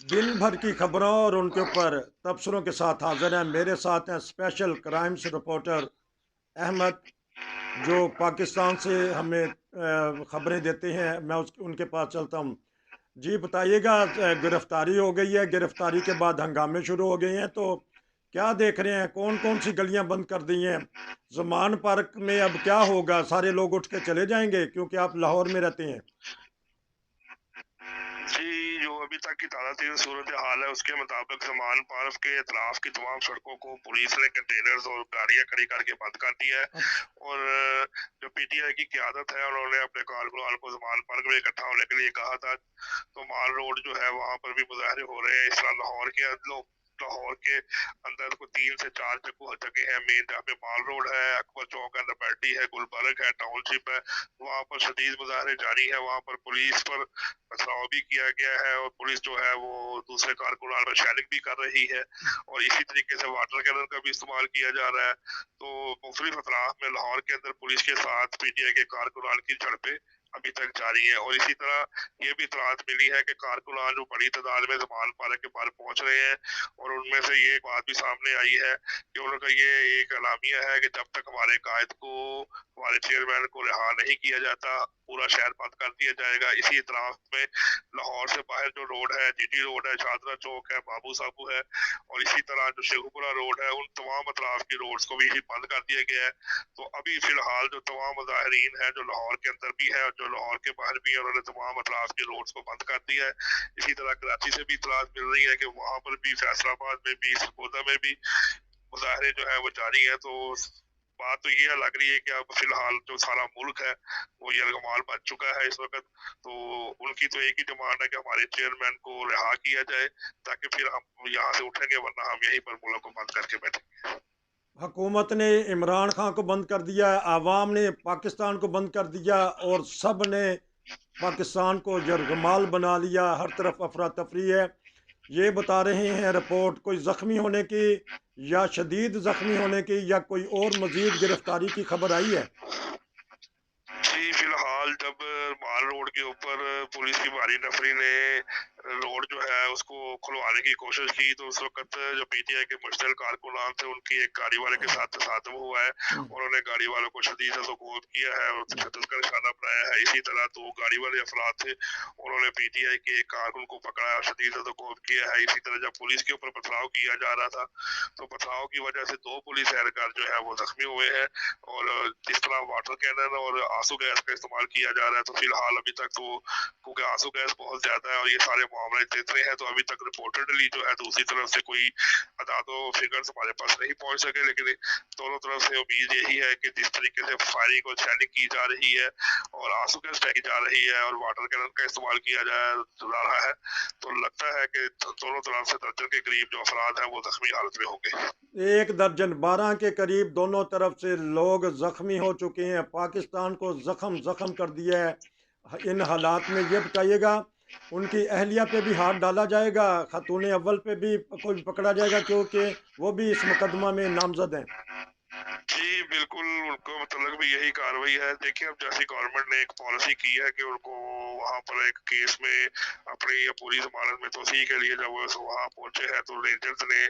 दिन भर की खबरों और उनके ऊपर तबसरों के साथ हाजिर हैं। मेरे साथ हैं स्पेशल क्राइम्स रिपोर्टर अहमद, जो पाकिस्तान से हमें खबरें देते हैं। मैं उनके पास चलता हूँ। जी बताइएगा, गिरफ्तारी हो गई है, गिरफ्तारी के बाद हंगामे शुरू हो गए हैं, तो क्या देख रहे हैं? कौन कौन सी गलियां बंद कर दी हैं? जमान पार्क में अब क्या होगा? सारे लोग उठ के चले जाएंगे क्योंकि आप लाहौर में रहते हैं। जी, जो अभी तक की ताज़ा सूरत हाल है उसके मुताबिक सलमान पार्क के अतराफ की तमाम सड़कों को पुलिस ने कंटेनर्स और गाड़ियां खड़ी करके बंद कर दिया है। अच्छा। और जो पीटीआई की क़यादत है उन्होंने अपने कारकुनान को सलमान पार्क में इकट्ठा होने के लिए कहा था। तो माल रोड जो है वहाँ पर भी मुजाहरे हो रहे हैं। इस तरह लाहौर के अंदर को 3 से 4 जगह है मेन, जहाँ पे माल रोड है, अकबर चौक है, लबर्टी है, गुलबर्ग है, टाउनशिप है। वहाँ पर शदीद मुजाहरे जारी है। वहाँ पर पुलिस पर पथराव भी किया गया है और पुलिस जो है वो दूसरे कारकुनान पर शेलिंग भी कर रही है और इसी तरीके से वाटर कैनन का भी इस्तेमाल किया जा रहा है। तो मुख्तलिफ अतराफ में लाहौर के अंदर पुलिस के साथ पीटीआई के कारकुनान की झड़पें अभी तक जारी है। और इसी तरह ये भी इतलात मिली है कि कारकुनान जो बड़ी तादाद में जमान पार्क के पार पहुंच रहे हैं और उनमें से ये बात भी सामने आई है कि उनका ये एक अलामिया है कि जब तक हमारे कायद को, हमारे चेयरमैन को रिहा नहीं किया जाता, पूरा शहर बंद कर दिया जाएगा। इसी इतराफ में लाहौर से बाहर जो रोड है, जीटी रोड है, शादरा चौक है, बाबू साबू है और इसी तरह जो शेखुपुरा रोड है, उन तमाम अतराफ की रोड्स को भी बंद कर दिया गया है। तो अभी फिलहाल जो तमाम मुजाहिरीन है जो लाहौर के अंदर भी है और जो लाहौर के बाहर भी है, उन्होंने तमाम अतराफ की रोड्स को बंद कर दिया है। इसी तरह कराची से भी इतलात मिल रही है कि वहाँ पर भी, फैसलाबाद में भी, सरगोदा में भी मुजाहरे जो है वो जारी है। तो बात तो ये लग रही है कि अब फिलहाल जो सारा मुल्क है वो यरगमाल बन चुका है इस वक्त। तो उनकी तो एक ही डिमांड है कि हमारे चेयरमैन को रिहा किया जाए ताकि फिर हम यहाँ से उठेंगे, वरना हम यहीं पर मुल्क को बंद करके बैठेंगे। हुकूमत ने इमरान खान को बंद कर दिया, आवाम ने पाकिस्तान को बंद कर दिया और सब ने पाकिस्तान को यरगमाल बना लिया। हर तरफ अफरा तफरी है। ये बता रहे हैं रिपोर्ट, कोई ज़ख्मी होने की या शदीद ज़ख्मी होने की या कोई और मज़ीद गिरफ्तारी की खबर आई है? जी, फिलहाल जब माल रोड के ऊपर पुलिस की भारी नफरी ने रोड जो है उसको खुलवाने की कोशिश की, तो उस वक़्त जो पीटीआई के मुश्तल कारकुनान थे उनकी एक गाड़ी वाले के साथ तसादम हुआ है। उन्होंने गाड़ी वालों को शदीद सदुकोब किया है और तशद्दुद का निशाना बनाया है। इसी तरह 2 गाड़ी वाले अफराद थे, उन्होंने पीटीआई के एक कारकुन को पकड़ा और शदीद सदुकोब किया है। इसी तरह जब पुलिस के ऊपर पथराव किया जा रहा था, तो पथराव की वजह से 2 पुलिस एहलकार जो है वो ज़ख्मी हुए हैं। और जिस तरह वाटर कैनन और आंसू गैस का इस्तेमाल किया जा रहा है, तो फिलहाल अभी तक तो, क्योंकि आंसू गैस बहुत ज्यादा है और ये सारे मामले जितने हैं, तो अभी तक रिपोर्टेडली जो है दूसरी तरफ से कोई अदादो फिगर्स हमारे पास नहीं पहुंच सके। लेकिन दोनों तरफ से उम्मीद यही है कि जिस तरीके से फायरिंग और शेलिंग की जा रही है और आंसू गैस फेंकी जा रही है और वाटर कैनन का इस्तेमाल किया जा रहा है, तो लगता है कि दोनों तरफ से दर्जन के करीब जो अफराद हैं वो जख्मी हालत में होंगे। 1 दर्जन 12 के करीब दोनों तरफ से लोग जख्मी हो चुके हैं। पाकिस्तान को जख्म जख्म कर दिया है। इन हालात में ये बताइएगा, उनकी अहलिया पे भी हाथ डाला जाएगा? खातून अव्वल पे भी कोई पकड़ा जाएगा क्योंकि वो भी इस मुकदमा में नामजद हैं? जी, बिल्कुल, उनको मतलब भी यही कार्रवाई है। देखिए, अब जैसे गवर्नमेंट ने एक पॉलिसी की है कि उनको वहाँ पर एक केस में अपनी या पूरी ज़मानत में तौसीह के लिए जब वो वहाँ पहुँचे हैं, तो रेंजर्स ने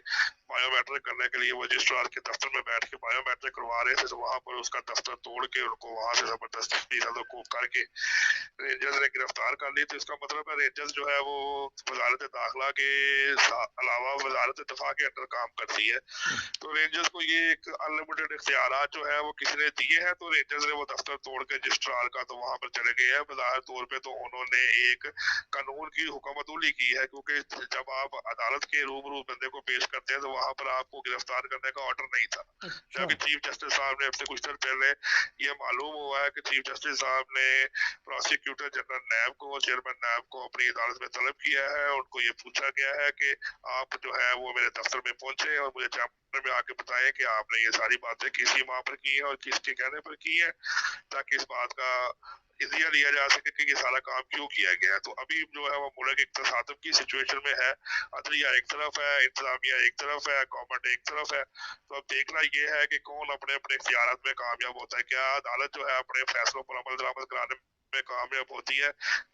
बायोमेट्रिक करने के लिए वो रजिस्ट्रार के दफ्तर में बैठ के बायोमेट्रिक करवा रहे थे, तो वहाँ पर उसका दफ्तर तोड़ के उनको वहाँ से ज़बरदस्ती सदुकोब करके रेंजर्स ने गिरफ्तार कर ली। तो इसका मतलब है रेंजर्स जो है वो वज़ारत दाखिला के अलावा वज़ारत दिफा के अंडर काम करती है। तो रेंजर्स को ये एक अनलिमिटेड इख्तियारात जो है वो किसी ने दिए हैं, तो रेंजर्स ने वो दफ्तर तोड़ के रजिस्ट्रार का तो वहां पर चले गए हैं। बज़ाहिर तौर पे तो उन्होंने एक कानून की हुक्मतुली की है, क्योंकि जब आप अदालत के रूबरू बंदे को पेश करते हैं तो वहां पर आपको गिरफ्तार करने का ऑर्डर नहीं था। अच्छा। जबकि चीफ जस्टिस साहब ने अब से कुछ देर पहले ये मालूम हुआ है कि चीफ जस्टिस साहब ने प्रोसिक्यूटर जनरल नैब को, चेयरमैन नैब को अपनी अदालत में तलब किया है। उनको ये पूछा गया है कि आप जो है वो मेरे दफ्तर में पहुंचे और मुझे चैम्बर में आके बताएं कि आपने ये सारी बातें किसी माँ पर की है और किसके कहने पर की है, ताकि इस बात का इजिया लिया जा सके कि ये सारा काम क्यों किया गया है। तो अभी जो है वो मुल्क एक तसादम की सिचुएशन में है। अदलिया एक तरफ है, इंतजामिया एक तरफ है, गवर्नमेंट एक तरफ है। तो अब देखना ये है कि कौन अपने अपने इख्तियारात में कामयाब होता है। क्या अदालत जो है अपने फैसलों पर अमल दरामद कराने में कामयाब होती है,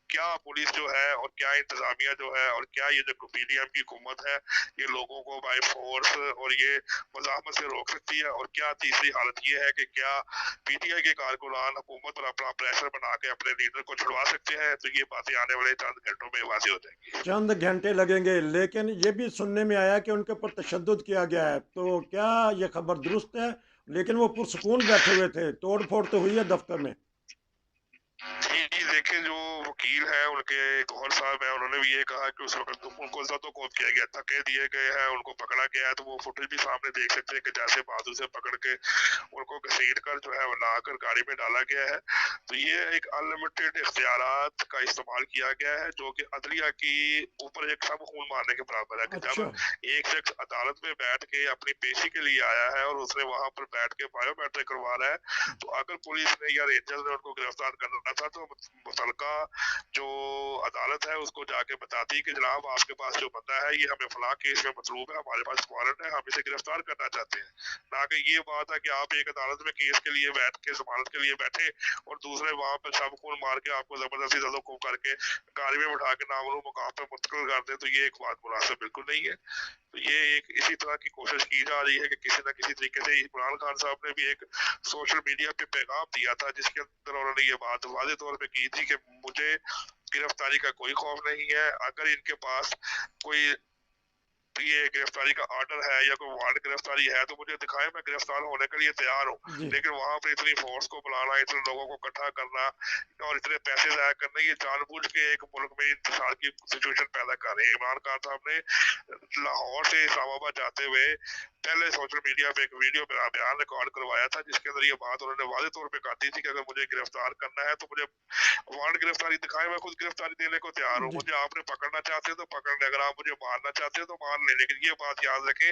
क्या पुलिस जो है और क्या इंतजामिया जो है और क्या ये जो पीडीएम की हुकूमत है ये लोगों को बाय फोर्स और ये मज़ाहमत से रोक सकती है, और क्या तीसरी हालत ये है कि क्या पीटीआई के कारकुनान हुकूमत पर अपना प्रेशर बना के अपने लीडर को छुड़वा सकते हैं। तो ये बातें आने वाले चंद घंटों में वाज़ेह हो जाएंगी। चंद घंटे लगेंगे, लेकिन ये भी सुनने में आया कि उनके ऊपर तशद्दुद किया गया है, तो क्या ये खबर दुरुस्त है? लेकिन वो पुरसुकून बैठे हुए थे, तोड़ फोड़ तो हुई है दफ्तर में। जी, देखिए जो वकील है उनके गौहर साहब है, उन्होंने भी ये कहा कि उस वक्त उनको ज़ब्त किया गया, धक्के दिए गए हैं, उनको पकड़ा गया है। तो वो फुटेज भी सामने देख सकते हैं कि जैसे बाजू से पकड़ के उनको घसीट कर जो है लाकर गाड़ी में डाला गया है। तो ये एक अनलिमिटेड इख्तियारात का इस्तेमाल किया गया है जो कि अदलिया की ऊपर एक सब खून मारने के बराबर है कि अच्छा। जब एक शख्स अदालत में बैठ के अपनी पेशी के लिए आया है और उसने वहां पर बैठ के बायोमेट्रिक करवा रहा है, तो अगर पुलिस ने या रेंजर्स ने उनको गिरफ्तार करना था तो मुतलका जो अदालत है उसको जाके बताती कि जनाब आपके पास जो बंदा है ये हमें फलां केस में मतलूब है, हमारे पास वारंट है, हम इसे गिरफ्तार करना चाहते हैं। ना कि ये बात है कि आप एक अदालत में केस के लिए बैठ के जमानत के लिए बैठे और दूसरे वहां पर शब खून मार के आपको जबरदस्ती जदोकुम करके गाड़ी में बैठा के नामलूम मुकाम पे मुंतकिल कर दे। तो ये एक बात मुनासिब बिल्कुल नहीं है। तो ये एक इसी तरह की कोशिश की जा रही है कि किसी न किसी तरीके से इमरान खान साहब ने भी एक सोशल मीडिया पे पैगाम दिया था जिसके अंदर उन्होंने ये बात वाज़ेह तौर पे की थी कि मुझे गिरफ्तारी का कोई खौफ नहीं है। अगर इनके पास कोई ये गिरफ्तारी का ऑर्डर है या कोई वारंट गिरफ्तारी है तो मुझे दिखाए, मैं गिरफ्तार होने के लिए तैयार हूँ। जी। लेकिन वहां पर इतनी फोर्स को बुलाना, इतने लोगों को इकट्ठा करना और इतने पैसे जाया करना, ये जानबूझ के एक मुल्क में इंतजार की सिचुएशन पैदा कर रहे हैं। इमरान खान साहब ने लाहौर से इस्लामाबाद जाते हुए पहले सोशल मीडिया पे एक वीडियो बयान रिकॉर्ड करवाया था जिसके अंदर ये बात उन्होंने वाज़ेह तौर पे कही थी कि अगर मुझे गिरफ्तार करना है तो मुझे वारंट गिरफ्तारी दिखाए, मैं खुद गिरफ्तारी देने को तैयार हूँ। जी। मुझे आपने पकड़ना चाहते हो तो पकड़ ले, अगर आप मुझे मारना चाहते हो तो मार ले, लेकिन ये बात याद रखें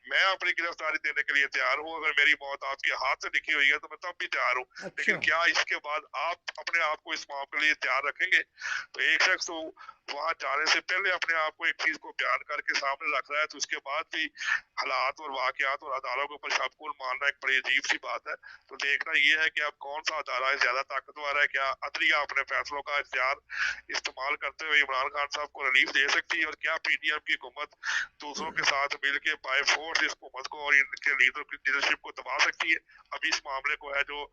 मैं अपनी गिरफ्तारी देने के लिए तैयार हूँ। अगर मेरी मौत आपके हाथ से लिखी हुई है तो मैं तब भी तैयार हूँ। अच्छा। लेकिन क्या इसके बाद आप अपने आप को इस मामले के लिए तैयार रखेंगे? तो एक शख्स तो वहां जाने से पहले अपने आप को एक चीज को बयान करके सामने रख रहा है, तो उसके बाद भी हालात और वाकयात और अदालतों के ऊपर शबकुल मानना एक बड़ी अजीब सी बात है। तो देखना ये है कि अब कौन सा अदालत है ज्यादा ताकतवर है, क्या अदलिया अपने फैसलों का इख्तियार इस्तेमाल करते हुए इमरान खान साहब को रिलीफ दे सकती है, और क्या पीडीएम की हुकूमत दूसरों के साथ मिलकर बाय फोर्स इस हुकूमत को और इनके लीडर की लीडरशिप को दबा सकती है। अब इस मामले को है जो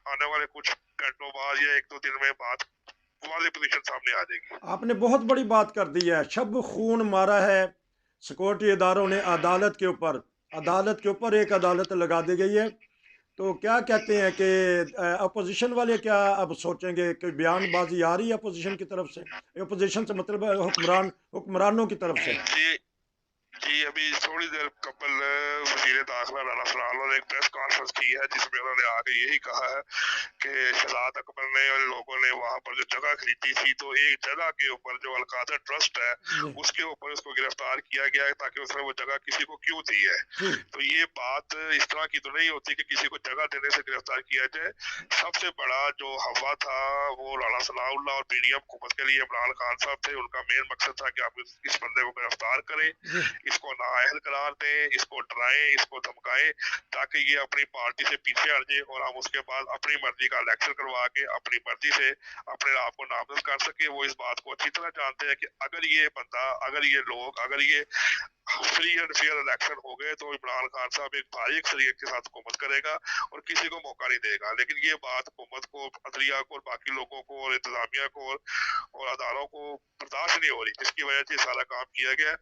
आने वाले कुछ घंटों बाद या एक दो दिन में बात वाली पोजीशन सामने आ जाएगी। आपने बहुत बड़ी बात कर दी है, शब खून मारा है सिक्योरिटी इदारों ने अदालत के ऊपर। अदालत के ऊपर एक अदालत लगा दी गई है। तो क्या कहते हैं कि अपोजिशन वाले क्या अब सोचेंगे कि बयानबाजी आ रही है अपोजिशन की तरफ से? अपोजिशन से मतलब है हुक्मरानों की तरफ से। जी जी, अभी थोड़ी देर कबल वज़ीर दाखिला राना फरहान ने एक प्रेस कॉन्फ्रेंस की है जिसमें उन्होंने आके यही कहा है कि शहजाद अकबर ने और लोगों ने वहां पर जो जगह खरीदी थी तो एक जगह के ऊपर जो अलकादर ट्रस्ट है जी। उसके ऊपर उसको गिरफ्तार किया गया है ताकि उसने वो जगह किसी को क्यों दी है। जी। तो ये बात इस तरह की तो नहीं होती कि किसी को जगह देने से गिरफ्तार किया जाए। सबसे बड़ा जो हवा था वो राना सनाउल्लाह और पीडीएम हुकूमत के लिए इमरान खान साहब थे। उनका मेन मकसद था कि आप इस बंदे को गिरफ्तार करें, जी। इसको नाअहल करार दें, इसको डराएं, इसको धमकाएं ताकि ये अपनी पार्टी से पीछे हट जाए और हम उसके बाद अपनी मर्जी का इलेक्शन करवा के अपनी मर्जी से अपने आप को नामजद कर सके। वो इस बात को अच्छी तरह जानते हैं कि अगर ये बंदा, अगर ये लोग, अगर ये फ्री एंड फेयर इलेक्शन हो गए तो इमरान खान साहब एक भारी अक्सरियत के साथ हुकूमत करेगा और किसी को मौका नहीं देगा। लेकिन ये बात हुकूमत को, अदलिया को और बाकी लोगों को और इंतजामिया को और अदालों को बर्दाश्त नहीं हो रही, जिसकी वजह से सारा काम किया गया।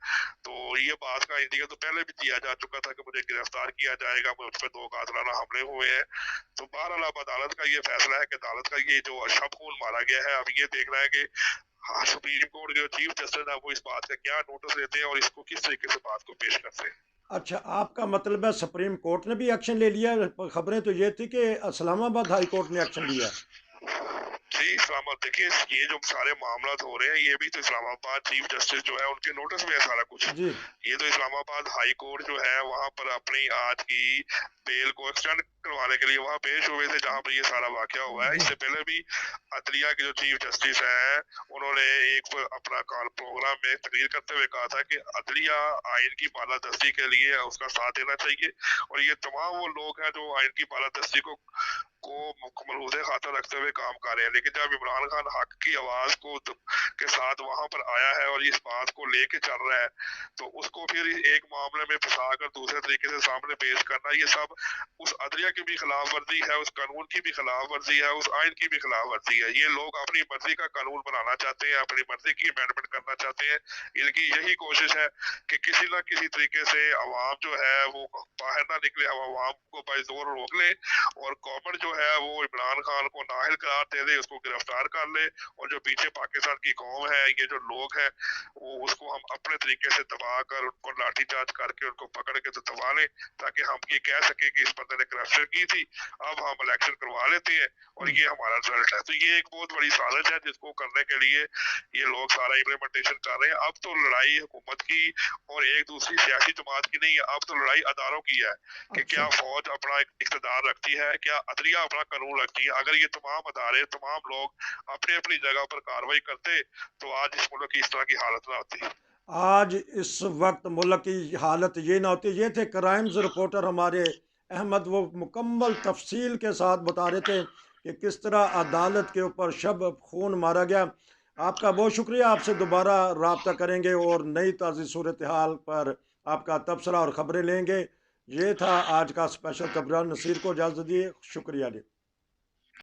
तो ये बात का इंडिया तो पहले भी दिया जा चुका था कि मुझे गिरफ्तार किया जाएगा, मुझ पर 2 कातिलाना हमले हुए हैं। तो बहरहाल अब अदालत का ये फैसला है कि अदालत का ये जो शब खून मारा गया है, अब ये देखना है कि हाँ, सुप्रीम कोर्ट जो चीफ जस्टिस है वो इस बात का क्या नोटिस लेते हैं और इसको किस तरीके से बात को पेश करते हैं। अच्छा, आपका मतलब है सुप्रीम कोर्ट ने भी एक्शन ले लिया? खबरें तो ये थी कि इस्लामाबाद हाई कोर्ट ने एक्शन लिया। जी, इस्लामाबाद देखिए ये जो सारे मामला हो रहे हैं ये भी तो इस्लामाबाद चीफ जस्टिस जो है उनके नोटिस में है सारा कुछ। जी। ये तो इस्लामाबाद हाई कोर्ट जो है वहां पर अपनी आज की बेल को एक्सटेंड करवाने के लिए वहां पेश हुए थे जहां पर ये सारा वाकया हुआ है। जी। इससे पहले भी अदलिया के जो चीफ जस्टिस हैं उन्होंने एक अपना कॉल प्रोग्राम में तकरीर करते हुए कहा था कि अदलिया आइन की बालादस्ती के लिए उसका साथ देना चाहिए और ये तमाम वो लोग हैं जो आइन की बालादस्ती को को मलहूज़ खातर रखते हुए काम कर रहे हैं। लेकिन जब इमरान खान हक की आवाज़ को के साथ वहाँ पर आया है और इस बात को लेके चल रहा है, तो उसको फिर एक मामले में फँसाकर दूसरे तरीके से सामने पेश करना, ये सब उस अदलिया की भी खिलाफ वर्जी है, उस कानून की भी खिलाफ वर्जी है, उस आइन की भी खिलाफ वर्जी है। ये लोग अपनी मर्जी का कानून बनाना चाहते हैं, अपनी मर्जी की अमेंडमेंट करना चाहते हैं। इनकी यही कोशिश है कि किसी ना किसी तरीके से अवाम जो है वो बाहर ना निकले, अवाम को बाज़ोर रोक ले और गवर्नमेंट जो है वो इमरान खान को नाअहल करार दे दे, उसको गिरफ्तार कर ले, और जो पीछे पाकिस्तान की कौम है, ये जो लोग हैं, वो उसको हम अपने तरीके से दबा कर, उनको लाठीचार्ज करके उनको पकड़ के तो दबा लें, ताकि हम ये कह सके कि इस बंदे ने करप्शन की थी, अब हम इलेक्शन करवा लेते हैं और ये हमारा रिजल्ट है। तो ये एक बहुत बड़ी साजिश है जिसको करने के लिए ये लोग सारा इम्प्लीमेंटेशन कर रहे हैं। अब तो लड़ाई हुकूमत की और एक दूसरी सियासी जमात की नहीं है, अब तो लड़ाई अदारों की है कि अच्छा। क्या फौज अपना इख्तियार रखती है, क्या अदलिया अपना कानून रखती है। अगर ये तमाम अदारे, तमाम लोग अपनी अपनी जगह पर कार्रवाई करते, तो आज इस मुल्क की इस तरह की हालत ना होती। आज इस वक्त मुल्क की हालत ये ना होती। ये थे क्राइम्स रिपोर्टर हमारे अहमद, वो मुकम्मल तफसील के साथ बता रहे थे कि किस तरह अदालत के ऊपर शब खून मारा गया। आपका बहुत शुक्रिया। आपसे दोबारा रब्ता करेंगे और नई ताज़ी सूरत हाल पर आपका तबसरा और ख़बरें लेंगे। ये था आज का स्पेशल तबसरा। नसीर को इजाज़त दिए। शुक्रिया जी।